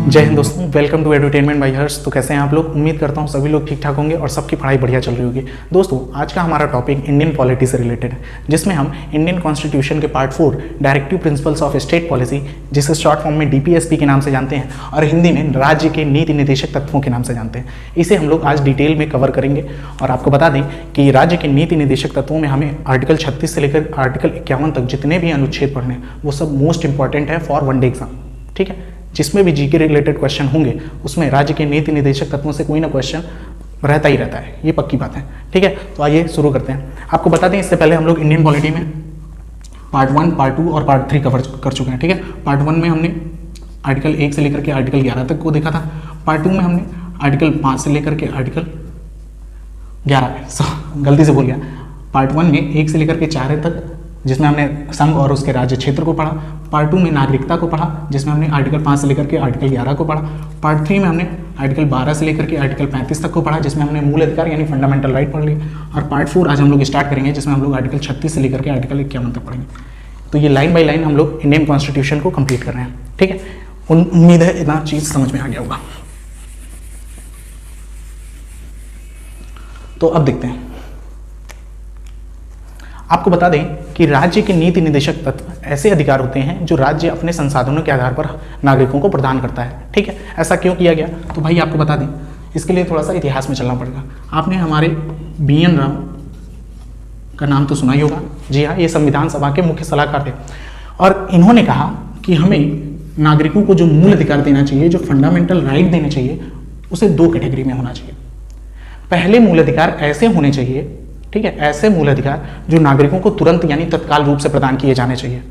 जय हिंद दोस्तों, welcome to edutainment bye हर्ष। तो कैसे हैं आप लोग? उम्मीद करता हूं सभी लोग ठीक ठाक होंगे और सबकी पढ़ाई बढ़िया चल रही होगी। दोस्तों, आज का हमारा टॉपिक इंडियन पॉलिटी से रिलेटेड है, जिसमें हम इंडियन कॉन्स्टिट्यूशन के part 4 directive principles of state policy, जिसे शॉर्ट फॉर्म में डीपीएसपी के नाम से जानते हैं और हिंदी में राज्य के नीति निर्देशक तत्वों के नाम से जानते हैं, इसे हम लोग आज डिटेल में कवर करेंगे। और आपको बता दें कि राज्य के नीति निर्देशक तत्वों में हमें आर्टिकल 36 से लेकर आर्टिकल 51 तक जितने भी अनुच्छेद पढ़ने हैं वो सब मोस्ट इंपॉर्टेंट है फॉर वन डे एग्जाम। ठीक है, जिसमें भी जीके रिलेटेड क्वेश्चन होंगे उसमें राज्य के नीति निर्देशक तत्वों से कोई ना क्वेश्चन रहता ही रहता है, ये पक्की बात है। ठीक है, तो आइए शुरू करते हैं। आपको बता दें, इससे पहले हम लोग इंडियन पॉलिटी में पार्ट 1, पार्ट 2 और पार्ट 3 कवर कर चुके हैं। ठीक है, पार्ट 1 में हमने आर्टिकल 1 से लेकर के आर्टिकल 11 तक को देखा था। पार्ट 2 में हमने आर्टिकल 5 से लेकर के आर्टिकल 11 गलती से बोल गया। पार्ट 1 में 1 से लेकर के 4 तक, जिसमें हमने संघ और उसके राज्य क्षेत्र को पढ़ा। पार्ट 2 में नागरिकता को पढ़ा, जिसमें हमने आर्टिकल 5 से लेकर के आर्टिकल 11 को पढ़ा। पार्ट 3 में हमने आर्टिकल 12 से लेकर के आर्टिकल 35 तक को पढ़ा, जिसमें हमने मूल अधिकार यानी फंडामेंटल राइट पढ़ लिया। और पार्ट 4 आज हम लोग स्टार्ट करेंगे, जिसमें हम लोग आर्टिकल 36 से लेकर के आर्टिकल 51 तक पढ़ेंगे। तो ये लाइन बाई लाइन हम लोग इंडियन कॉन्स्टिट्यूशन को कंप्लीट कर रहे हैं। ठीक है, उम्मीद है इतना चीज़ समझ में आ गया होगा। तो अब देखते हैं। आपको बता दें कि राज्य के नीति निर्देशक तत्व ऐसे अधिकार होते हैं जो राज्य अपने संसाधनों के आधार पर नागरिकों को प्रदान करता है। ठीक है, ऐसा क्यों किया गया? तो भाई आपको बता दें, इसके लिए थोड़ा सा इतिहास में चलना पड़ेगा। आपने हमारे BN राव का नाम तो सुना ही होगा। जी हाँ, ये संविधान सभा के मुख्य सलाहकार थे और इन्होंने कहा कि हमें नागरिकों को जो मूल अधिकार देना चाहिए, जो फंडामेंटल राइट देने चाहिए, उसे 2 कैटेगरी में होना चाहिए। पहले मूल अधिकार ऐसे होने चाहिए, ठीक है, ऐसे मूल अधिकार जो नागरिकों को तुरंत यानी तत्काल रूप से प्रदान किए जाने चाहिए।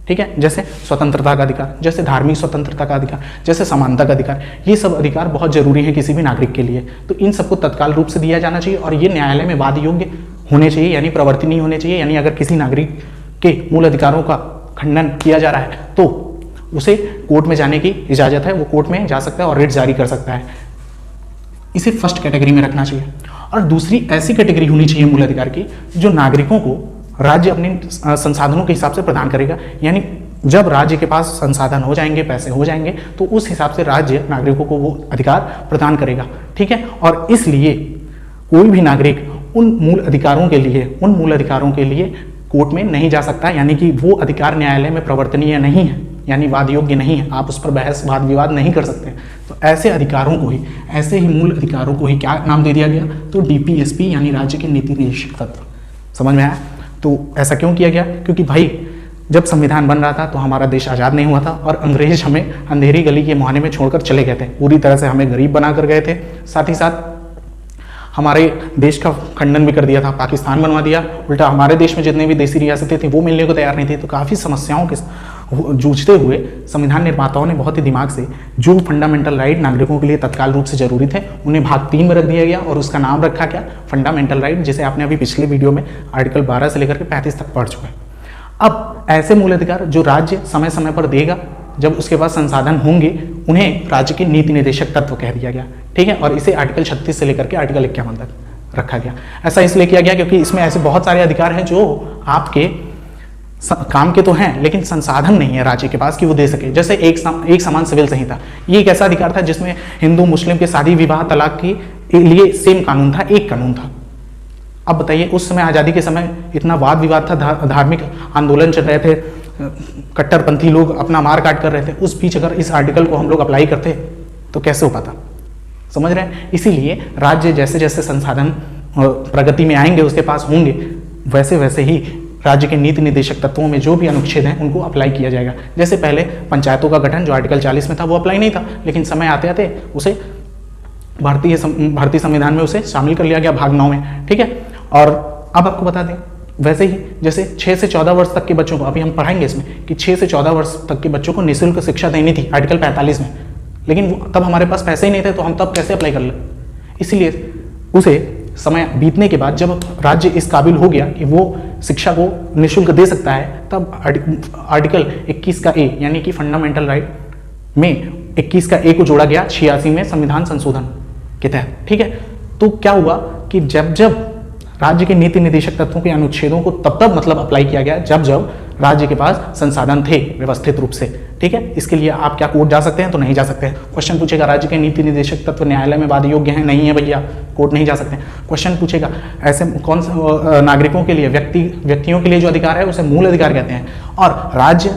ठीक है, जैसे स्वतंत्रता का अधिकार, जैसे धार्मिक स्वतंत्रता का अधिकार, जैसे समानता का अधिकार। ये सब अधिकार बहुत जरूरी है किसी भी नागरिक के लिए, तो इन सबको तत्काल रूप से दिया जाना चाहिए और ये न्यायालय में वाद योग्य होने चाहिए, यानी प्रवर्तनीय नहीं होने चाहिए। यानी अगर किसी नागरिक के मूल अधिकारों का खंडन किया जा रहा है तो उसे कोर्ट में जाने की इजाजत है, वो कोर्ट में जा सकता है और रिट जारी कर सकता है। इसे फर्स्ट कैटेगरी में रखना चाहिए। और दूसरी ऐसी कैटेगरी होनी चाहिए मूल अधिकार की जो नागरिकों को राज्य अपने संसाधनों के हिसाब से प्रदान करेगा। यानी जब राज्य के पास संसाधन हो जाएंगे, पैसे हो जाएंगे, तो उस हिसाब से राज्य नागरिकों को वो अधिकार प्रदान करेगा। ठीक है, और इसलिए कोई भी नागरिक उन मूल अधिकारों के लिए कोर्ट में नहीं जा सकता, यानी कि वो अधिकार न्यायालय में प्रवर्तनीय नहीं है, यानी वाद योग्य नहीं है, आप उस पर बहस वाद विवाद नहीं कर सकते। तो ऐसे अधिकारों को ही, ऐसे ही मूल अधिकारों को ही क्या नाम दे दिया गया? तो डीपीएसपी यानी राज्य के नीति निर्देशक तत्व। समझ में आया? तो ऐसा क्यों किया गया? क्योंकि भाई जब संविधान बन रहा था तो हमारा देश आज़ाद नहीं हुआ था और अंग्रेज हमें अंधेरी गली के मुहाने में छोड़कर चले गए थे, पूरी तरह से हमें गरीब बनाकर गए थे। साथ ही साथ हमारे देश का खंडन भी कर दिया था, पाकिस्तान बनवा दिया। उल्टा हमारे देश में जितने भी देसी रियासतें थी वो मिलने को तैयार नहीं थी। तो काफ़ी समस्याओं के जूझते हुए संविधान निर्माताओं ने बहुत ही दिमाग से जो फंडामेंटल राइट नागरिकों के लिए तत्काल रूप से जरूरी थे उन्हें भाग 3 में रख दिया गया और उसका नाम रखा क्या? फंडामेंटल राइट, जिसे आपने अभी पिछले वीडियो में आर्टिकल 12 से लेकर के 35 तक पढ़ चुके हैं। अब ऐसे मूल अधिकार जो राज्य समय समय पर देगा, जब उसके पास संसाधन होंगे, उन्हें राज्य के नीति निर्देशक तत्व कह दिया गया। ठीक है, और इसे आर्टिकल 36 से लेकर के आर्टिकल 51 तक रखा गया। ऐसा इसलिए किया गया क्योंकि इसमें ऐसे बहुत सारे अधिकार हैं जो आपके काम के तो हैं लेकिन संसाधन नहीं है राज्य के पास कि वो दे सके। जैसे एक समान सिविल संहिता, ये एक ऐसा अधिकार था जिसमें हिंदू मुस्लिम के शादी विवाह तलाक के लिए सेम कानून था, एक कानून था। अब बताइए, उस समय आज़ादी के समय इतना वाद विवाद था, धार्मिक आंदोलन चल रहे थे, कट्टरपंथी लोग अपना मार काट कर रहे थे। उस बीच अगर इस आर्टिकल को हम लोग अप्लाई करते तो कैसे हो पाता? समझ रहे हैं? इसीलिए राज्य जैसे जैसे संसाधन प्रगति में आएंगे, उसके पास होंगे, वैसे वैसे ही राज्य के नीति निर्देशक तत्वों में जो भी अनुच्छेद हैं उनको अप्लाई किया जाएगा। जैसे पहले पंचायतों का गठन जो आर्टिकल 40 में था वो अप्लाई नहीं था, लेकिन समय आते आते उसे भारतीय संविधान में उसे शामिल कर लिया गया भाग 9 में। ठीक है, और अब आपको बता दें, वैसे ही जैसे 6 से 14 वर्ष तक के बच्चों को, अभी हम पढ़ाएंगे इसमें कि 6 से 14 वर्ष तक के बच्चों को निःशुल्क शिक्षा देनी थी आर्टिकल 45 में, लेकिन तब हमारे पास पैसे ही नहीं थे, तो हम तब कैसे अप्लाई कर ले? इसलिए उसे समय बीतने के बाद जब राज्य इस काबिल हो गया कि वो शिक्षा को निःशुल्क दे सकता है, तब आर्टिकल 21 का ए यानी कि फंडामेंटल राइट में 21 का ए को जोड़ा गया 86 में संविधान संशोधन के तहत। ठीक है, तो क्या हुआ कि जब जब राज्य के नीति निर्देशक तत्वों के अनुच्छेदों को तब मतलब अप्लाई किया गया जब राज्य के पास संसाधन थे व्यवस्थित रूप से, ठीक है। इसके लिए आप क्या कोर्ट जा सकते हैं? तो नहीं जा सकते हैं। क्वेश्चन पूछेगा राज्य के नीति निदेशक तत्व न्यायालय में वाद योग्य है? नहीं है भैया, कोर्ट नहीं जा सकते। क्वेश्चन पूछेगा ऐसे कौन से नागरिकों के लिए, व्यक्तियों के लिए जो अधिकार है उसे मूल अधिकार कहते हैं, और राज्य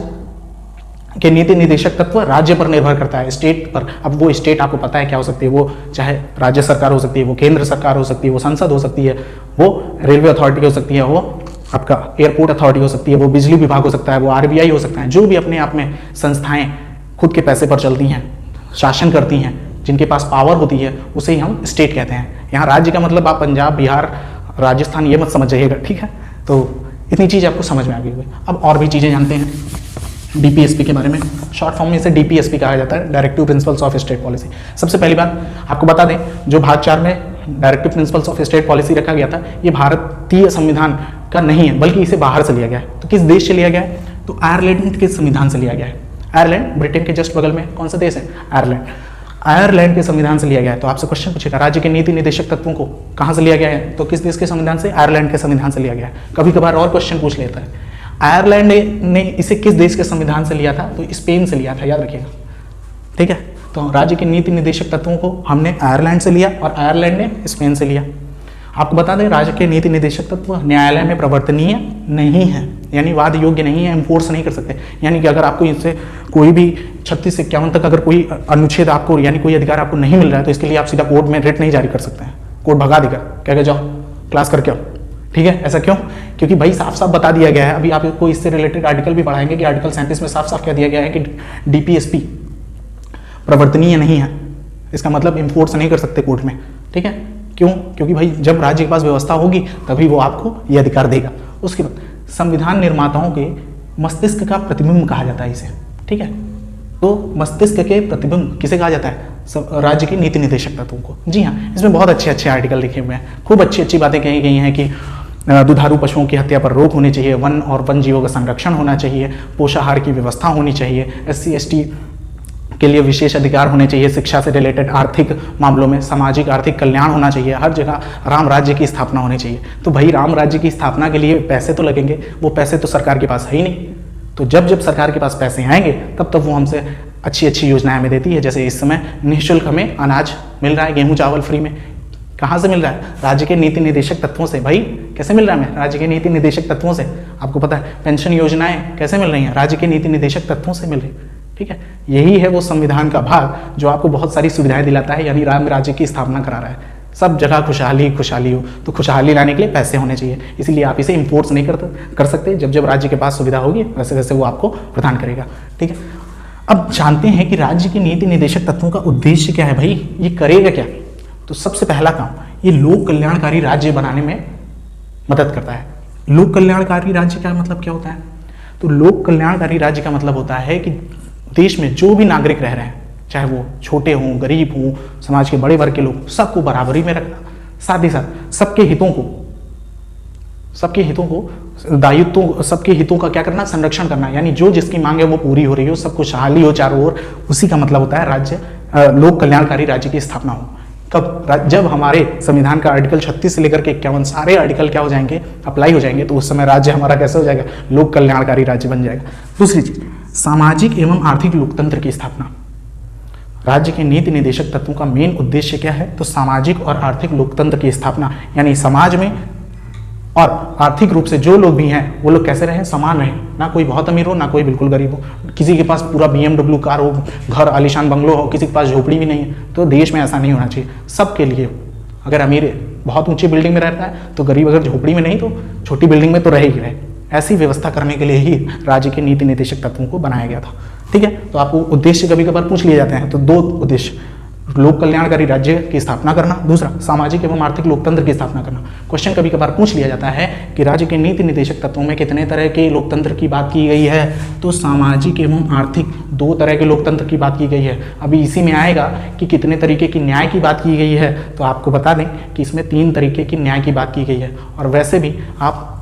के नीति निदेशक तत्व राज्य पर निर्भर करता है, स्टेट पर। अब वो स्टेट आपको पता है क्या हो सकती है, वो चाहे राज्य सरकार हो सकती है, वो केंद्र सरकार हो सकती है, वो संसद हो सकती है, वो रेलवे अथॉरिटी हो सकती है, वो आपका एयरपोर्ट अथॉरिटी हो सकती है, वो बिजली विभाग हो सकता है, वो आरबीआई हो सकता है। जो भी अपने आप में संस्थाएं खुद के पैसे पर चलती हैं, शासन करती हैं, जिनके पास पावर होती है, उसे ही हम स्टेट कहते हैं। यहाँ राज्य का मतलब आप पंजाब, बिहार, राजस्थान ये मत समझ जाइएगा, ठीक है। तो इतनी चीज़ आपको समझ में आ गई होगी। अब और भी चीज़ें जानते हैं डीपीएसपी के बारे में। शॉर्ट फॉर्म में इसे डीपीएसपी कहा जाता है, directive principles of state policy. सबसे पहली बात आपको बता दें, जो भाग 4 में directive principles of state policy रखा गया था, ये भारतीय संविधान का नहीं है, बल्कि इसे बाहर से लिया गया है। तो किस देश से लिया गया है? तो आयरलैंड के संविधान से लिया गया है। आयरलैंड ब्रिटेन के जस्ट बगल में कौन सा देश है? आयरलैंड। आयरलैंड के संविधान से लिया गया है। तो आपसे क्वेश्चन पूछेगा राज्य के नीति निदेशक तत्वों को कहाँ से लिया गया है? तो किस देश के संविधान से? आयरलैंड के संविधान से लिया गया है। कभी कभार और क्वेश्चन पूछ लेता है, आयरलैंड ने इसे किस देश के संविधान से लिया था? तो स्पेन से लिया था, याद रखिएगा, ठीक है। तो राज्य के नीति निदेशक तत्वों को हमने आयरलैंड से लिया और आयरलैंड ने स्पेन से लिया। आपको बता दें, राज्य के नीति निदेशक तत्व न्यायालय में प्रवर्तनीय नहीं है, यानी वाद योग्य नहीं है, एनफोर्स नहीं कर सकते। यानी कि अगर आपको इससे कोई भी 36 से 51 तक अगर कोई अनुच्छेद आपको, यानी कोई अधिकार आपको नहीं मिल रहा है, तो इसके लिए आप सीधा कोर्ट में रिट नहीं जारी कर सकते हैं। कोर्ट भगा देगा, कहेगा जाओ क्लास करके आओ, ठीक है। ऐसा क्यों? क्योंकि भाई साफ साफ बता दिया गया है। अभी आपको इससे रिलेटेड आर्टिकल भी पढ़ाएंगे कि आर्टिकल 37 में साफ साफ कह दिया गया है कि डीपीएसपी प्रवर्तनीय नहीं है। इसका मतलब इन्फोर्स नहीं कर सकते कोर्ट में, ठीक है। क्यों? क्योंकि भाई जब राज्य के पास व्यवस्था होगी तभी वो आपको ये अधिकार देगा। उसके बाद संविधान निर्माताओं के मस्तिष्क का प्रतिबिंब कहा जाता है इसे, ठीक है। तो मस्तिष्क के प्रतिबिंब किसे कहा जाता है? राज्य के नीति निदेशक तत्वों को। जी हाँ, इसमें बहुत अच्छे अच्छे आर्टिकल लिखे हुए हैं, खूब अच्छी अच्छी बातें कही गई हैं कि दुधारू पशुओं की हत्या पर रोक होनी चाहिए, वन और वन जीवों का संरक्षण होना चाहिए, पोषाहार की व्यवस्था होनी चाहिए, SC ST के लिए विशेष अधिकार होने चाहिए, शिक्षा से रिलेटेड आर्थिक मामलों में सामाजिक आर्थिक कल्याण होना चाहिए, हर जगह राम राज्य की स्थापना होनी चाहिए। तो भाई राम राज्य की स्थापना के लिए पैसे तो लगेंगे, वो पैसे तो सरकार के पास है ही नहीं। तो जब जब सरकार के पास पैसे आएंगे तब तब वो हमसे अच्छी अच्छी योजनाएं हमें देती है। जैसे इस समय निःशुल्क हमें अनाज मिल रहा है, गेहूं चावल फ्री में। कहाँ से मिल रहा है? राज्य के नीति निदेशक तत्वों से। भाई कैसे मिल रहा है हमें? राज्य के नीति निदेशक तत्वों से। आपको पता है पेंशन योजनाएं कैसे मिल रही हैं? राज्य के नीति निदेशक तत्वों से मिल रही, ठीक है। यही है वो संविधान का भाग जो आपको बहुत सारी सुविधाएं दिलाता है, यानी राम राज्य की स्थापना करा रहा है। सब जगह खुशहाली खुशहाली हो, तो खुशहाली लाने के लिए पैसे होने चाहिए। इसीलिए आप इसे इम्पोर्ट नहीं कर सकते। जब जब राज्य के पास सुविधा होगी वैसे वैसे वो आपको प्रदान करेगा, ठीक है। अब जानते हैं कि राज्य के नीति निदेशक तत्वों का उद्देश्य क्या है। भाई ये करेगा क्या? तो सबसे पहला काम, ये लोक कल्याणकारी राज्य बनाने में मदद करता है। लोक कल्याणकारी राज्य का मतलब क्या होता है? तो लोक कल्याणकारी राज्य का मतलब होता है कि देश में जो भी नागरिक रह रहे हैं, चाहे वो छोटे हों, गरीब हों, समाज के बड़े वर्ग के लोग, सबको बराबरी में रखना, साथ ही साथ सबके हितों को दायित्वों, सबके हितों का क्या करना? संरक्षण करना। यानी जो जिसकी मांग है वो पूरी हो रही हो, सब खुशहाली हो चारों ओर, उसी का मतलब होता है राज्य लोक कल्याणकारी राज्य की स्थापना हो। कब? जब हमारे संविधान का आर्टिकल 36 से लेकर के 51 सारे आर्टिकल क्या हो जाएंगे? अप्लाई हो जाएंगे। तो उस समय राज्य हमारा कैसे हो जाएगा? लोक कल्याणकारी राज्य बन जाएगा। दूसरी चीज, सामाजिक एवं आर्थिक लोकतंत्र की स्थापना। राज्य के नीति निदेशक तत्वों का मेन उद्देश्य क्या है? तो सामाजिक और आर्थिक लोकतंत्र की स्थापना, यानी समाज में और आर्थिक रूप से जो लोग भी हैं वो लोग कैसे रहें? समान रहें, ना कोई बहुत अमीर हो ना कोई बिल्कुल गरीब हो, किसी के पास पूरा BMW कार हो, घर आलीशान बंगलो हो, किसी के पास झोपड़ी भी नहीं है। तो देश में ऐसा नहीं होना चाहिए, सबके लिए हो। अगर अमीर बहुत ऊंची बिल्डिंग में रहता है तो गरीब अगर झोपड़ी में नहीं तो छोटी बिल्डिंग में तो रहे ही रहे। ऐसी व्यवस्था करने के लिए ही राज्य के नीति निदेशक तत्वों को बनाया गया था, ठीक है। तो आपको उद्देश्य कभी कभार पूछ लिए जाते हैं, तो दो उद्देश्य, लोक कल्याणकारी राज्य की स्थापना करना, दूसरा सामाजिक एवं आर्थिक लोकतंत्र की स्थापना करना। क्वेश्चन कभी कभार पूछ लिया जाता है कि राज्य के नीति निदेशक तत्वों में कितने तरह के लोकतंत्र की बात की गई है? तो सामाजिक एवं आर्थिक 2 तरह के लोकतंत्र की बात की गई है। अभी इसी में आएगा कि कितने तरीके की न्याय की बात की गई है। तो आपको बता दें कि इसमें 3 तरीके की न्याय की बात की गई है। और वैसे भी आप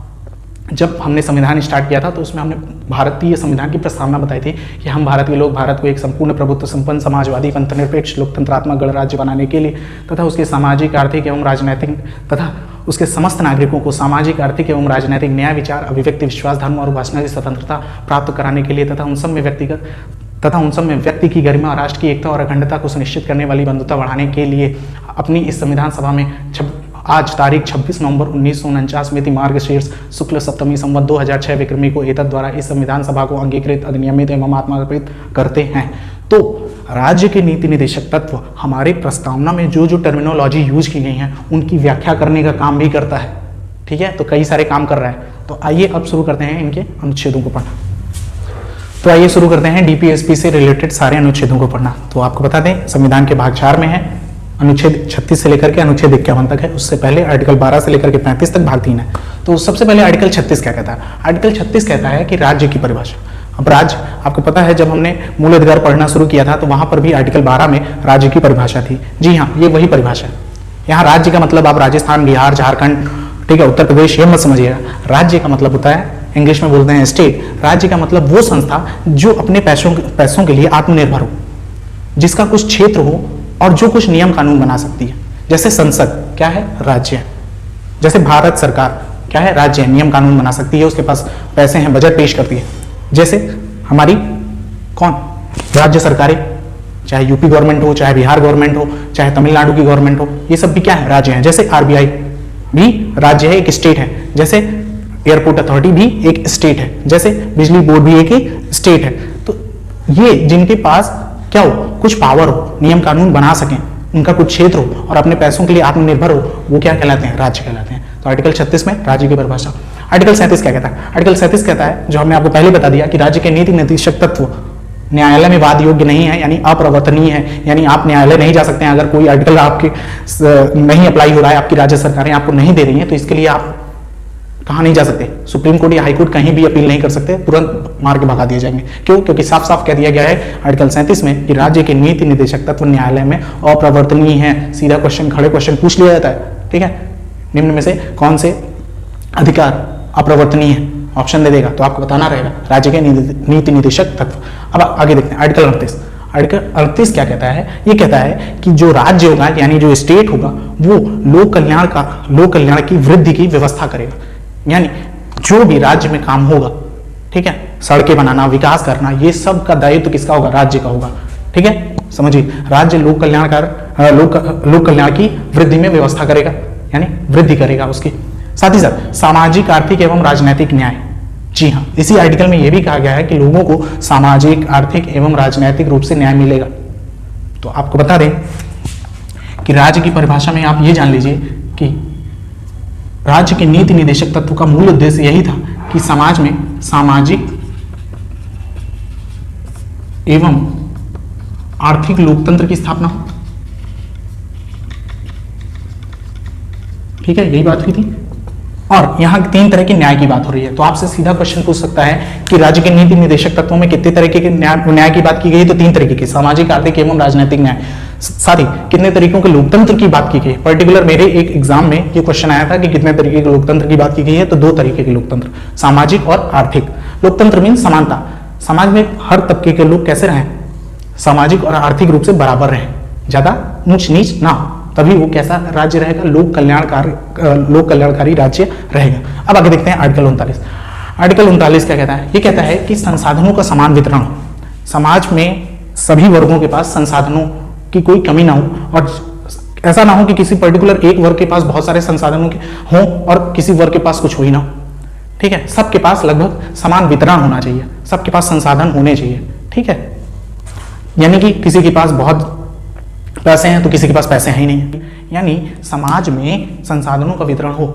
जब हमने संविधान स्टार्ट किया था तो उसमें हमने भारतीय संविधान की प्रस्तावना बताई थी कि हम भारत के लोग भारत को एक संपूर्ण प्रभुत्व संपन्न समाजवादी पंथनिरपेक्ष लोकतंत्रात्मक गणराज्य बनाने के लिए तथा उसके सामाजिक आर्थिक एवं राजनीतिक तथा उसके समस्त नागरिकों को सामाजिक, आर्थिक एवं राजनीतिक न्याय, विचार, अभिव्यक्ति, विश्वास, धर्म और उपासना की स्वतंत्रता प्राप्त कराने के लिए तथा उन सब में व्यक्ति की गरिमा, राष्ट्र की एकता और अखंडता को सुनिश्चित करने वाली बंधुता बढ़ाने के लिए अपनी इस संविधान सभा में आज तारीख 26 नवंबर 1949 मिति मार्गशीर्ष शुक्ल सप्तमी संवत 2006 विक्रमी को एतद द्वारा इस संविधान सभा को अंगीकृत, अधिनियमित एवं आत्मार्पित करते हैं। तो राज्य के नीति निदेशक तत्व हमारे प्रस्तावना में जो जो टर्मिनोलॉजी यूज की गई हैं उनकी व्याख्या करने का काम भी करता है। ठीक है, तो कई सारे काम कर रहा है। तो आइए अब शुरू करते हैं इनके अनुच्छेदों को पढ़ना। तो आइए शुरू करते हैं डीपीएसपी से रिलेटेड सारे अनुच्छेदों को पढ़ना। तो आपको बता दें संविधान के भाग 4 में है, अनुच्छेद 36 से लेकर के अनुच्छेद 51 तक है। उससे पहले आर्टिकल 12 से लेकर के 35 तक भाग 3 है। तो सबसे पहले आर्टिकल 36 क्या कहता है? आर्टिकल 36 कहता है कि राज्य की परिभाषा। अब राज्य आपको पता है, जब हमने मूल अधिकार पढ़ना शुरू किया था तो वहां पर भी आर्टिकल 12 में राज्य की परिभाषा थी। जी हाँ, ये वही परिभाषा है। यहाँ राज्य का मतलब आप राजस्थान, बिहार, झारखंड, ठीक है, उत्तर प्रदेश, ये मत समझिएगा। राज्य का मतलब होता है, इंग्लिश में बोलते हैं स्टेट। राज्य का मतलब वो संस्था जो अपने पैसों के लिए आत्मनिर्भर हो, जिसका कुछ क्षेत्र हो और जो कुछ नियम कानून बना सकती है। जैसे संसद क्या है? राज्य है। जैसे भारत सरकार क्या है? राज्य है, नियम कानून बना सकती है, उसके पास पैसे हैं, बजट पेश करती है। जैसे हमारी कौन? राज्य सरकारें, चाहे यूपी गवर्नमेंट हो, चाहे बिहार गवर्नमेंट हो, चाहे तमिलनाडु की गवर्नमेंट हो, ये सब भी क्या है? राज्य हैं। जैसे आरबीआई भी राज्य है, एक स्टेट है। जैसे एयरपोर्ट अथॉरिटी भी एक स्टेट है। जैसे बिजली बोर्ड भी एक स्टेट है। तो ये जिनके पास क्या हो? कुछ पावर हो, नियम कानून बना सकें, उनका कुछ क्षेत्र हो और अपने पैसों के लिए आत्मनिर्भर हो, वो क्या कहलाते हैं? राज्य कहलाते हैं। तो आर्टिकल 36 में राज्य की परिभाषा। आर्टिकल 37 क्या कहता है? आर्टिकल 37 कहता है, जो हमने आपको पहले बता दिया, कि राज्य के नीति निदेशक तत्व न्यायालय में वाद योग्य नहीं है, यानी अप्रवर्तनीय है। यानी आप न्यायालय नहीं जा सकते हैं अगर कोई आर्टिकल आपके नहीं अप्लाई हो रहा है, आपकी राज्य सरकारें आपको नहीं दे रही है, तो इसके लिए आप कहाँ नहीं जा सकते? सुप्रीम कोर्ट या हाई कोर्ट कहीं भी अपील नहीं कर सकते, तुरंत मार के भगा दिए जाएंगे। क्यों? क्योंकि साफ साफ कह दिया गया है आर्टिकल 37 में कि राज्य के नीति निदेशक तत्व न्यायालय में अप्रवर्तनीय है। सीधा क्वेश्चन, खड़े क्वेश्चन पूछ लिया जाता है। ठीक है, निम्न में से कौन से अधिकार अप्रवर्तनीय है? ऑप्शन दे देगा तो आपको बताना रहेगा, राज्य के नीति निदेशक तत्व। अब आगे देखते हैं आर्टिकल 38। आर्टिकल 38 क्या कहता है? ये कहता है कि जो राज्य होगा, यानी जो स्टेट होगा, वो लोक कल्याण की वृद्धि की व्यवस्था करेगा। यानी जो भी राज्य में काम होगा, ठीक है, सड़कें बनाना, विकास करना, ये सब का दायित्व किसका होगा? राज्य का होगा। ठीक है, समझिए, राज्य लोक कल्याण की वृद्धि में व्यवस्था करेगा, यानी वृद्धि करेगा उसकी। साथ ही साथ सामाजिक, आर्थिक एवं राजनीतिक न्याय। जी हाँ, इसी आर्टिकल में यह भी कहा गया है कि लोगों को सामाजिक, आर्थिक एवं राजनीतिक रूप से न्याय मिलेगा। तो आपको बता दें कि राज्य की परिभाषा में आप ये जान लीजिए कि राज्य के नीति निदेशक तत्व का मूल उद्देश्य यही था कि समाज में सामाजिक एवं आर्थिक लोकतंत्र की स्थापना हो। ठीक है, यही बात हुई थी। और यहाँ 3 तरह के न्याय की बात हो रही है। तो आपसे सीधा क्वेश्चन पूछ सकता है कि राज्य के नीति निदेशक तत्वों में कितने तरीके के न्याय की बात की गई? तो 3 तरीके के, सामाजिक, आर्थिक एवं राजनीतिक न्याय। साथ ही कितने तरीकों के लोकतंत्र की बात की गई? पर्टिकुलर मेरे एक एग्जाम में ये क्वेश्चन आया था कि कितने तरीके के लोकतंत्र की बात की गई है। तो 2 तरीके के लोकतंत्र, सामाजिक और आर्थिक। लोकतंत्र मीन समानता, समाज में हर तबके के लोग कैसे रहें? सामाजिक और आर्थिक रूप से बराबर रहें, ज्यादा ऊंच नीच ना हो, तभी वो कैसा राज्य रहेगा? लोक कल्याणकारी राज्य रहेगा। अब आगे देखते हैं आर्टिकल 39। आर्टिकल 39 क्या कहता है? ये कहता है कि संसाधनों का समान वितरण हो, समाज में सभी वर्गों के पास संसाधनों की कोई कमी ना हो, और ऐसा ना हो कि किसी पर्टिकुलर एक वर्ग के पास बहुत सारे संसाधनों के हों और किसी वर्ग के पास कुछ हो ही ना हो। ठीक है, सबके पास लगभग समान वितरण होना चाहिए, सबके पास संसाधन होने चाहिए। ठीक है, यानी कि किसी के पास बहुत पैसे हैं तो किसी के पास पैसे हैं ही नहीं, यानी समाज में संसाधनों का वितरण हो।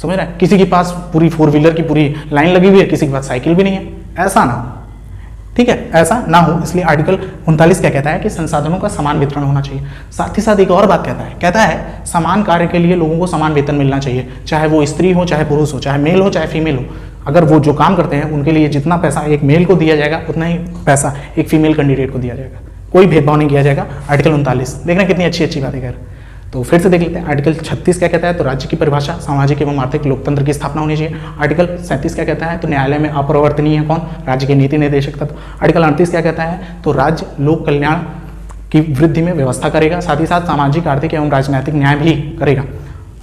समझ रहे हैं? किसी के पास पूरी 4 व्हीलर की पूरी लाइन लगी हुई है, किसी के पास साइकिल भी नहीं है, ऐसा ना हो। ठीक है, ऐसा ना हो, इसलिए आर्टिकल 39 क्या कहता है कि संसाधनों का समान वितरण होना चाहिए। साथ ही साथ एक और बात कहता है समान कार्य के लिए लोगों को समान वेतन मिलना चाहिए, चाहे वो स्त्री हो, चाहे पुरुष हो, चाहे मेल हो, चाहे फीमेल हो। अगर वो जो काम करते हैं उनके लिए जितना पैसा एक मेल को दिया जाएगा उतना ही पैसा एक फीमेल कैंडिडेट को दिया जाएगा, कोई भेदभाव नहीं किया जाएगा। आर्टिकल 39 देख रहे हैं कितनी अच्छी बातें कर। तो फिर से देख लेते हैं आर्टिकल 36 क्या कहता है? तो राज्य की परिभाषा, सामाजिक एवं आर्थिक लोकतंत्र की स्थापना होनी चाहिए। आर्टिकल 37 क्या कहता है? तो न्यायालय में अपरिवर्तनीय है कौन? राज्य के नीति निदेशक तत्व। आर्टिकल 38 क्या कहता है? तो राज्य लोक कल्याण की वृद्धि में व्यवस्था करेगा, साथ ही साथ सामाजिक, आर्थिक एवं राजनीतिक न्याय भी करेगा।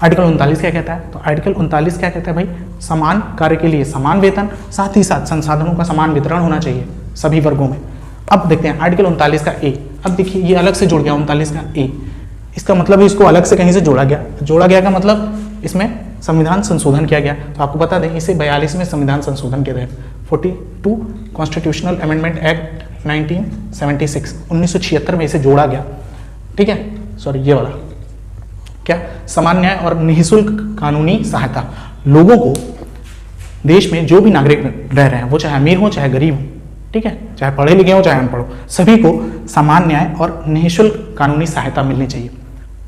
आर्टिकल 39 क्या कहता है? तो आर्टिकल 39 क्या कहता है भाई? समान कार्य के लिए समान वेतन, साथ ही साथ संसाधनों का समान वितरण होना चाहिए सभी वर्गों में। अब देखते हैं आर्टिकल 39 का ए। अब देखिए ये अलग से जुड़ गया 39 का ए, इसका मतलब इसको अलग से कहीं से जोड़ा गया। जोड़ा गया का मतलब इसमें संविधान संशोधन किया गया। तो आपको बता दें इसे 42वें संविधान संशोधन के तहत 42 कॉन्स्टिट्यूशनल अमेंडमेंट एक्ट 1976 1976 में इसे जोड़ा गया। ठीक है, सॉरी ये वाला क्या, समान न्याय और निःशुल्क कानूनी सहायता। लोगों को देश में जो भी नागरिक रह रहे हैं वो चाहे अमीर हो चाहे गरीब हो, ठीक है, चाहे पढ़े लिखे हो चाहे अनपढ़ हो, सभी को समान न्याय और निःशुल्क कानूनी सहायता मिलनी चाहिए।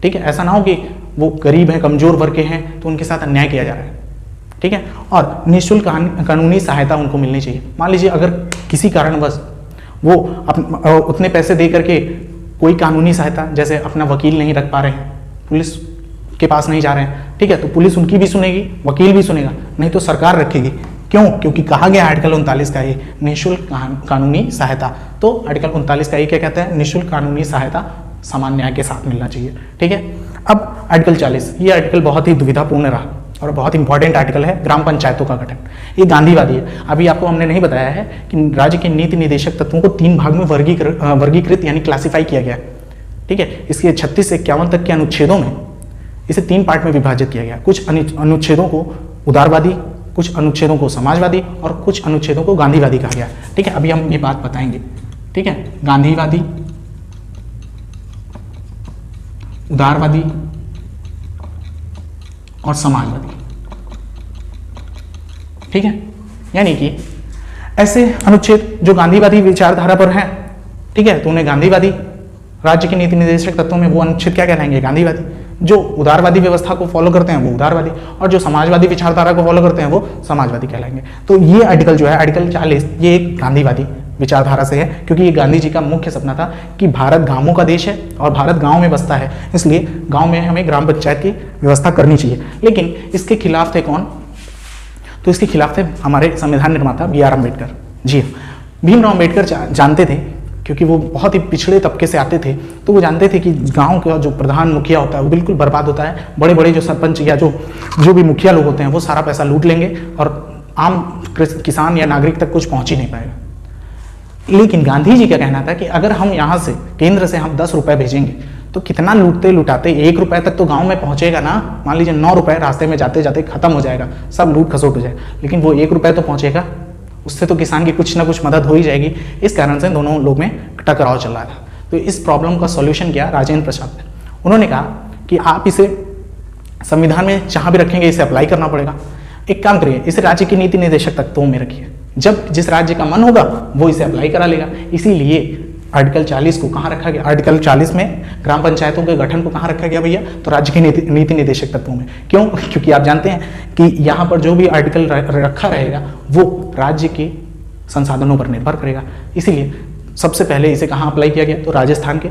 ठीक है, ऐसा ना हो कि वो गरीब हैं कमजोर वर्ग के हैं तो उनके साथ अन्याय किया जा रहा है। ठीक है, और निःशुल्क कानूनी सहायता उनको मिलनी चाहिए। मान लीजिए अगर किसी कारणवश वो उतने पैसे दे करके कोई कानूनी सहायता, जैसे अपना वकील नहीं रख पा रहे हैं, पुलिस के पास नहीं जा रहे हैं, ठीक है, तो पुलिस उनकी भी सुनेगी, वकील भी सुनेगा, नहीं तो सरकार रखेगी। क्यों? क्योंकि कहा गया आर्टिकल 39 का ये निःशुल्क कानूनी सहायता। तो आर्टिकल 39 का ये क्या कहता है? निःशुल्क कानूनी सहायता समान न्याय के साथ मिलना चाहिए। ठीक है, अब आर्टिकल 40, ये आर्टिकल बहुत ही दुविधापूर्ण रहा और बहुत इंपॉर्टेंट आर्टिकल है, ग्राम पंचायतों का गठन। ये गांधीवादी है। अभी आपको हमने नहीं बताया है कि राज्य के नीति निर्देशक तत्वों को 3 भाग में वर्गीकृत यानी क्लासिफाई किया गया है। ठीक है, इसके 36 से 51 तक के अनुच्छेदों में इसे 3 पार्ट में विभाजित किया गया। कुछ अनुच्छेदों को उदारवादी, कुछ अनुच्छेदों को समाजवादी और कुछ अनुच्छेदों को गांधीवादी कहा गया। ठीक है, अभी हम ये बात बताएंगे। ठीक है, गांधीवादी, उदारवादी और समाजवादी। ठीक है, यानी कि ऐसे अनुच्छेद जो गांधीवादी विचारधारा पर हैं, ठीक है, तो उन्हें गांधीवादी, राज्य के नीति निर्देशक तत्वों में वो अनुच्छेद क्या कहलाएंगे? गांधीवादी। जो उदारवादी व्यवस्था को फॉलो करते हैं वो उदारवादी, और जो समाजवादी विचारधारा को फॉलो करते हैं वो समाजवादी कहलाएंगे। तो ये आर्टिकल जो है आर्टिकल 40, ये एक गांधीवादी विचारधारा से है, क्योंकि ये गांधी जी का मुख्य सपना था कि भारत गांवों का देश है और भारत गांव में बसता है, इसलिए गांव में हमें ग्राम पंचायत की व्यवस्था करनी चाहिए। लेकिन इसके खिलाफ थे कौन? तो इसके खिलाफ थे हमारे संविधान निर्माता BR अम्बेडकर। जी, भीमराव अम्बेडकर जानते थे, क्योंकि वो बहुत ही पिछड़े तबके से आते थे, तो वो जानते थे कि गांव का जो प्रधान मुखिया होता है वो बिल्कुल बर्बाद होता है। बड़े बड़े जो सरपंच या जो भी मुखिया लोग होते हैं वो सारा पैसा लूट लेंगे और आम किसान या नागरिक तक कुछ पहुंच ही नहीं पाएगा। लेकिन गांधी जी का कहना था कि अगर हम यहाँ से केंद्र से हम 10 रुपए भेजेंगे तो कितना लूटते लुटाते 1 रुपए तक तो गांव में पहुंचेगा ना। मान लीजिए 9 रुपए रास्ते में जाते जाते खत्म हो जाएगा, सब लूट खसोट हो जाएगा, लेकिन वो 1 रुपए तो पहुंचेगा, उससे तो किसान की कुछ ना कुछ मदद हो ही जाएगी। इस कारण से दोनों लोग में टकराव चल रहा था। तो इस प्रॉब्लम का सॉल्यूशन किया राजेंद्र प्रसाद ने। उन्होंने कहा कि आप इसे संविधान में जहां भी रखेंगे इसे अप्लाई करना पड़ेगा। एक काम करिए, इसे राज्य की नीति निर्देशक तत्वों में रखिए, जब जिस राज्य का मन होगा वो इसे अप्लाई करा लेगा। इसीलिए आर्टिकल 40 को कहाँ रखा गया? आर्टिकल 40 में ग्राम पंचायतों के गठन को कहाँ रखा गया भैया? तो राज्य के नीति निर्देशक तत्वों में। क्यों? क्योंकि आप जानते हैं कि यहाँ पर जो भी आर्टिकल रखा रहेगा वो राज्य के संसाधनों पर निर्भर करेगा। इसीलिए सबसे पहले इसे कहाँ अप्लाई किया गया? तो राजस्थान के,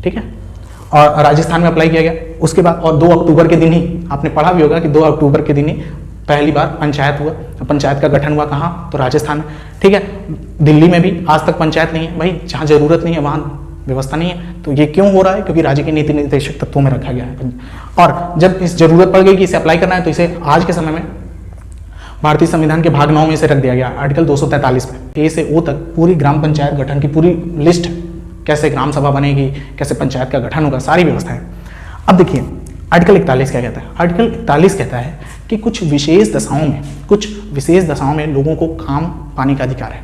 ठीक है, और राजस्थान में अप्लाई किया गया। उसके बाद और 2 अक्टूबर के दिन ही आपने पढ़ा भी होगा कि 2 अक्टूबर के दिन ही पहली बार पंचायत हुआ। पंचायत का गठन हुआ कहाँ? तो राजस्थान में। ठीक है, दिल्ली में भी आज तक पंचायत नहीं है भाई, जहाँ जरूरत नहीं है वहाँ व्यवस्था नहीं है। तो ये क्यों हो रहा है? क्योंकि राज्य के नीति निर्देशक तत्वों में रखा गया है। और जब इस जरूरत पड़ गई कि इसे अप्लाई करना है तो इसे आज के समय में भारतीय संविधान के भाग 9 में इसे रख दिया गया, आर्टिकल 243 में। ए से ओ तक पूरी ग्राम पंचायत गठन की पूरी लिस्ट, कैसे ग्राम सभा बनेगी, कैसे पंचायत का गठन होगा, सारी व्यवस्था है। अब देखिए आर्टिकल 41 क्या कहता है? आर्टिकल 41 कहता है कि कुछ विशेष दशाओं में लोगों को काम पाने का अधिकार है।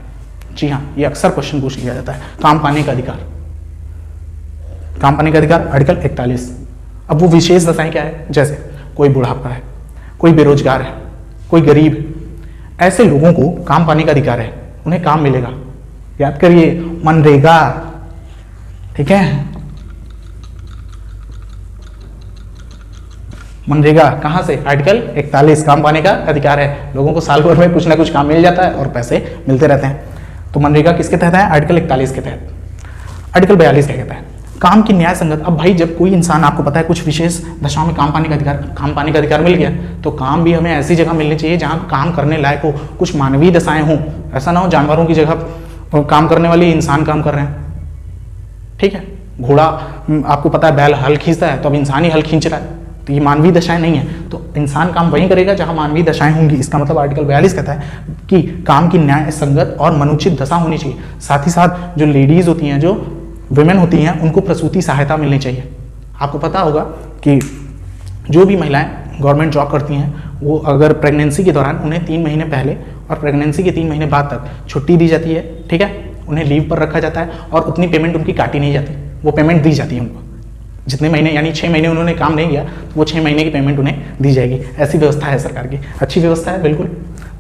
जी हाँ, ये अक्सर क्वेश्चन पूछ लिया जाता है, काम पाने का अधिकार, काम पाने का अधिकार आर्टिकल 41। अब वो विशेष दशाएं क्या है? जैसे कोई बुढ़ापा है, कोई बेरोजगार है, कोई गरीब, ऐसे लोगों को काम पाने का अधिकार है, उन्हें काम मिलेगा। याद करिए, मनरेगा, ठीक है, मनरेगा कहाँ से? आर्टिकल 41, काम पाने का अधिकार है। लोगों को साल भर में कुछ ना कुछ काम मिल जाता है और पैसे मिलते रहते हैं। तो मनरेगा किसके तहत है? आर्टिकल 41 के तहत। आर्टिकल 42 क्या कहता है? काम की न्याय संगत। अब भाई जब कोई इंसान, आपको पता है कुछ विशेष दशाओं में काम पाने का अधिकार मिल गया, तो काम भी हमें ऐसी जगह मिलनी चाहिए जहाँ काम करने लायक हो, कुछ मानवीय दशाएं हों। ऐसा ना हो जानवरों की जगह काम करने वाले इंसान काम कर रहे हैं। ठीक है, घोड़ा, आपको पता है बैल हल खींचता है तो अब इंसान ही हल खींच रहा है, तो ये मानवीय दशाएं नहीं है, तो इंसान काम वहीं करेगा जहां मानवीय दशाएं होंगी। इसका मतलब आर्टिकल 42 कहता है कि काम की न्याय संगत और मनुचित दशा होनी चाहिए। साथ ही साथ जो लेडीज होती हैं, जो विमेन होती हैं, उनको प्रसूति सहायता मिलनी चाहिए। आपको पता होगा कि जो भी महिलाएं गवर्नमेंट जॉब करती हैं, वो अगर प्रेगनेंसी के दौरान उन्हें 3 महीने पहले और प्रेगनेंसी के 3 महीने बाद तक छुट्टी दी जाती है, ठीक है, उन्हें लीव पर रखा जाता है और उतनी पेमेंट उनकी काटी नहीं जाती, वो पेमेंट दी जाती है उनको। जितने महीने यानी 6 महीने उन्होंने काम नहीं किया तो वो 6 महीने की पेमेंट उन्हें दी जाएगी। ऐसी व्यवस्था है सरकार की, अच्छी व्यवस्था है बिल्कुल।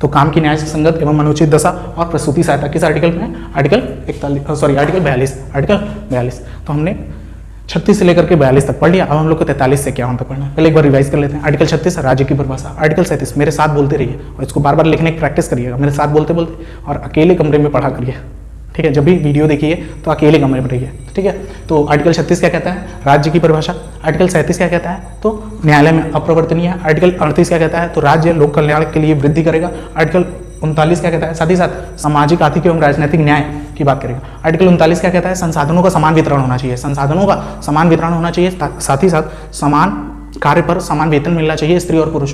तो काम की न्याय संगत एवं अनुचित दशा और प्रसूति सहायता किस आर्टिकल में है? आर्टिकल 42। तो हमने 36 से लेकर के 42 तक पढ़ लिया। अब हम लोग को 43 से क्या तक पढ़ना है, पहले एक बार रिवाइज कर लेते हैं। आर्टिकल 36 राज्य की परिभाषा। आर्टिकल 37 मेरे साथ बोलते रहिए और इसको बार बार लिखने की प्रैक्टिस करिएगा, मेरे साथ बोलते बोलते, और अकेले कमरे में पढ़ा करिए, ठीक है। जब भी वीडियो देखिए तो अकेले कमरे में रहिए, ठीक है। तो आर्टिकल 36 क्या कहता है? राज्य की परिभाषा। आर्टिकल 37 क्या कहता है? तो न्यायालय में अप्रवर्तनीय है। आर्टिकल 38 क्या कहता है? तो राज्य लोक कल्याण के लिए वृद्धि करेगा। आर्टिकल 39 क्या कहता है? साथ ही साथ सामाजिक, आर्थिक एवं राजनीतिक न्याय की बात करेगा। आर्टिकल 39 क्या कहता है? संसाधनों का समान वितरण होना चाहिए, संसाधनों का समान वितरण होना चाहिए, साथ ही साथ समान कार्य पर समान वेतन मिलना चाहिए स्त्री और पुरुष।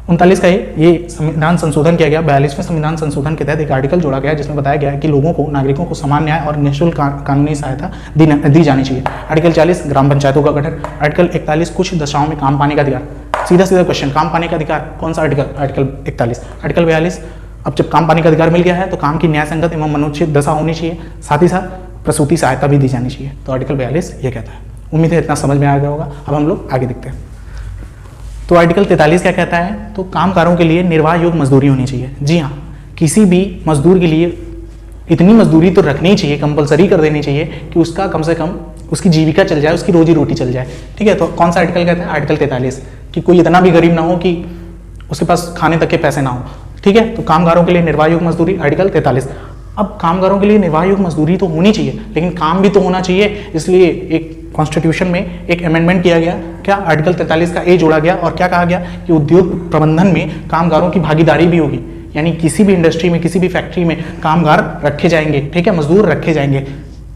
39 का ये संविधान संशोधन किया गया। 42वें संविधान संशोधन के तहत एक आर्टिकल जोड़ा गया जिसमें बताया गया है कि लोगों को, नागरिकों को समान न्याय और निःशुल्क कानूनी सहायता दी जानी चाहिए। आर्टिकल 40 ग्राम पंचायतों का गठन। आर्टिकल 41 कुछ दशाओं में काम पाने का अधिकार। सीधा सीधा क्वेश्चन, काम पाने का अधिकार कौन सा आर्टिकल? आर्टिकल 41। आर्टिकल 42, अब जब काम पाने का अधिकार मिल गया है तो काम की न्याय संगत एवं मनुचित दशा होनी चाहिए, साथ ही साथ प्रसूति सहायता भी दी जानी चाहिए। तो आर्टिकल 42 ये कहता है। उम्मीद है इतना समझ में आ गया होगा। अब हम लोग आगे देखते हैं। तो आर्टिकल 43 क्या कहता है? तो कामगारों के लिए निर्वाह योग्य मजदूरी होनी चाहिए। जी हाँ, किसी भी मजदूर के लिए इतनी मजदूरी तो रखनी चाहिए, कंपलसरी कर देनी चाहिए कि उसका कम से कम उसकी जीविका चल जाए, उसकी रोजी रोटी चल जाए, ठीक है। तो कौन सा आर्टिकल कहता है? आर्टिकल 43, कि कोई इतना भी गरीब ना हो कि उसके पास खाने तक के पैसे ना हो, ठीक है। तो कामगारों के लिए निर्वाह योग्य मजदूरी, आर्टिकल 43। अब कामगारों के लिए निर्वाह योग्य मजदूरी तो होनी चाहिए, लेकिन काम भी तो होना चाहिए, इसलिए एक कॉन्स्टिट्यूशन में एक अमेंडमेंट किया गया। क्या? आर्टिकल 43 का ए जोड़ा गया और क्या कहा गया कि उद्योग प्रबंधन में कामगारों की भागीदारी भी होगी, यानी किसी भी इंडस्ट्री में, किसी भी फैक्ट्री में कामगार रखे जाएंगे, ठीक है, मजदूर रखे जाएंगे।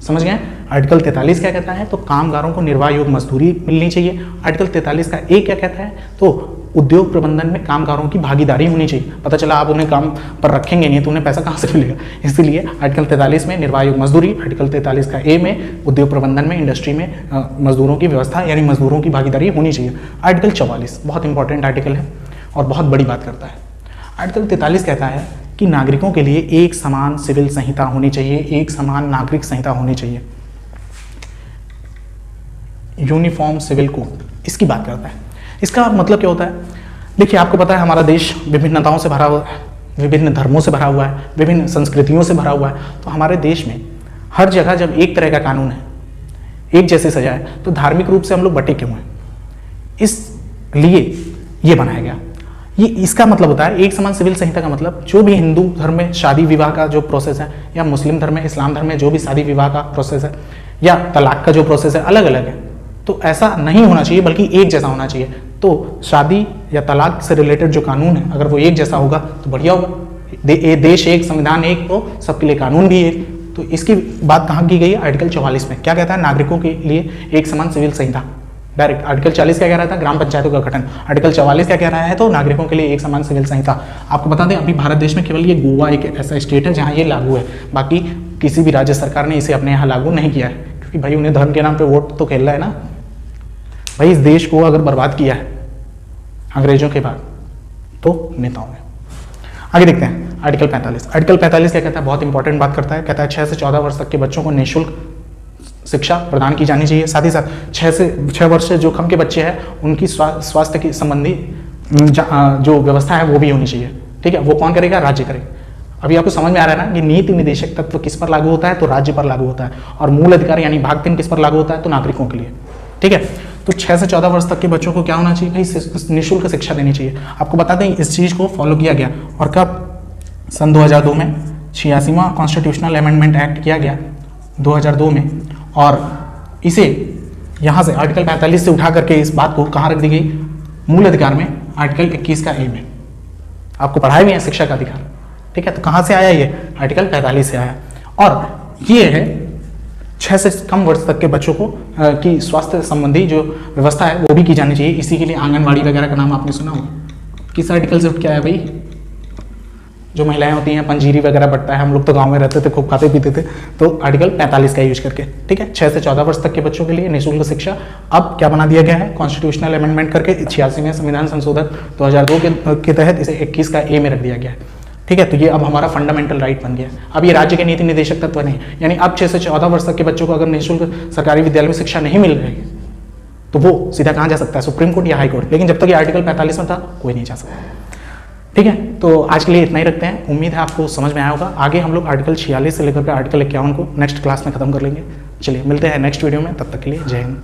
समझ गए? आर्टिकल 43 क्या कहता है? तो कामगारों को निर्वाह योग्य मजदूरी मिलनी चाहिए। आर्टिकल 43 का ए क्या कहता है? तो उद्योग प्रबंधन में कामगारों की भागीदारी होनी चाहिए। पता चला आप उन्हें काम पर रखेंगे नहीं तो उन्हें पैसा कहाँ से मिलेगा, इसलिए आर्टिकल 43 में निर्वाह योग्य मजदूरी, आर्टिकल 43 का ए में उद्योग प्रबंधन में, इंडस्ट्री में मजदूरों की व्यवस्था यानी मजदूरों की भागीदारी होनी चाहिए। आर्टिकल 44 बहुत इंपॉर्टेंट आर्टिकल है और बहुत बड़ी बात करता है। आर्टिकल 43 कहता है कि नागरिकों के लिए एक समान सिविल संहिता होनी चाहिए, एक समान नागरिक संहिता होनी चाहिए, यूनिफॉर्म सिविल कोड, इसकी बात करता है। इसका मतलब क्या होता है? देखिए, आपको पता है हमारा देश विभिन्नताओं से भरा हुआ है, विभिन्न धर्मों से भरा हुआ है, विभिन्न संस्कृतियों से भरा हुआ है। तो हमारे देश में हर जगह जब एक तरह का कानून है, एक जैसे सजा है, तो धार्मिक रूप से हम लोग बटे क्यों हैं? इसलिए ये बनाया गया। ये इसका मतलब होता है एक समान सिविल संहिता का मतलब जो भी हिंदू धर्म में शादी विवाह का जो प्रोसेस है, या मुस्लिम धर्म में, इस्लाम धर्म में जो भी शादी विवाह का प्रोसेस है, या तलाक का जो प्रोसेस है, अलग अलग है। तो ऐसा नहीं होना चाहिए, बल्कि एक जैसा होना चाहिए। तो शादी या तलाक से रिलेटेड जो कानून है, अगर वो एक जैसा होगा तो बढ़िया होगा। देश एक, संविधान एक, तो सबके लिए कानून भी एक। तो इसकी बात कहाँ की गई है? आर्टिकल 44 में। क्या कहता है? नागरिकों के लिए एक समान सिविल संहिता। डायरेक्ट आर्टिकल 40 क्या कह रहा था? ग्राम पंचायतों का गठन। आर्टिकल 44 क्या कह रहा है? तो नागरिकों के लिए एक समान सिविल संहिता। आपको बता दें, अभी भारत देश में केवल ये गोवा एक ऐसा स्टेट है जहाँ ये लागू है, बाकी किसी भी राज्य सरकार ने इसे अपने यहाँ लागू नहीं किया है, क्योंकि भाई उन्हें धर्म के नाम पे वोट तो खेल रहा है ना भाई। इस देश को अगर बर्बाद किया है अंग्रेजों के बाद तो नेताओं ने। आगे देखते हैं आर्टिकल 45। आर्टिकल 45 क्या कहता है? बहुत इंपॉर्टेंट बात करता है। कहता है 6 से 14 वर्ष तक के बच्चों को निःशुल्क शिक्षा प्रदान की जानी चाहिए। साथ ही साथ 6 वर्ष से जो कम के बच्चे हैं उनकी स्वास्थ्य की संबंधी जो व्यवस्था है वो भी होनी चाहिए, ठीक है। वो कौन करेगा? राज्य करेगा। अभी आपको समझ में आ रहा है ना कि नीति निदेशक तत्व किस पर लागू होता है? तो राज्य पर लागू होता है। और मूल अधिकार यानी भाग 3 किस पर लागू होता है? तो नागरिकों के लिए, ठीक है। तो 6 से 14 वर्ष तक के बच्चों को क्या होना चाहिए भाई? निःशुल्क शिक्षा देनी चाहिए। आपको बता दें इस चीज़ को फॉलो किया गया और कब? सन 2002 में 86वां कॉन्स्टिट्यूशनल अमेंडमेंट एक्ट किया गया 2002 में, और इसे यहाँ से आर्टिकल 45 से उठा करके इस बात को कहाँ रख दी गई? मूल अधिकार में, आर्टिकल 21 का ए में। आपको पढ़ाए भी है शिक्षा का अधिकार, ठीक है। तो कहाँ से आया ये? आर्टिकल 45 से आया। और ये है 6 से कम वर्ष तक के बच्चों को की स्वास्थ्य संबंधी जो व्यवस्था है वो भी की जानी चाहिए। इसी के लिए आंगनवाड़ी वगैरह का नाम आपने सुना होगा। किस आर्टिकल से उठ के आया भाई? जो महिलाएं होती हैं, पंजीरी वगैरह बढ़ता है, हम लोग तो गांव में रहते थे, खूब खाते पीते थे, तो आर्टिकल 45 का यूज करके, ठीक है। 6 से 14 वर्ष तक के बच्चों के लिए निःशुल्क शिक्षा अब क्या बना दिया गया है, कॉन्स्टिट्यूशनल अमेंडमेंट करके 86वें संविधान संशोधन 2002 के तहत इसे 21 का ए में रख दिया गया है, ठीक है। तो ये अब हमारा फंडामेंटल राइट बन गया। अब ये राज्य के नीति निर्देशक तत्व नहीं, यानी अब 6 से 14 वर्ष तक के बच्चों को अगर निःशुल्क सरकारी विद्यालय में शिक्षा नहीं मिल रही तो वो सीधा कहाँ जा सकता है, सुप्रीम कोर्ट या हाई कोर्ट। लेकिन जब तक ये आर्टिकल 45 में था कोई नहीं जा सकता, ठीक है। तो आज के लिए इतना ही रखते हैं। उम्मीद है आपको समझ में आया होगा। आगे हम लोग आर्टिकल 46 से लेकर के आर्टिकल 51 को नेक्स्ट क्लास में खत्म कर लेंगे। चलिए मिलते हैं नेक्स्ट वीडियो में, तब तक के लिए जय हिंद।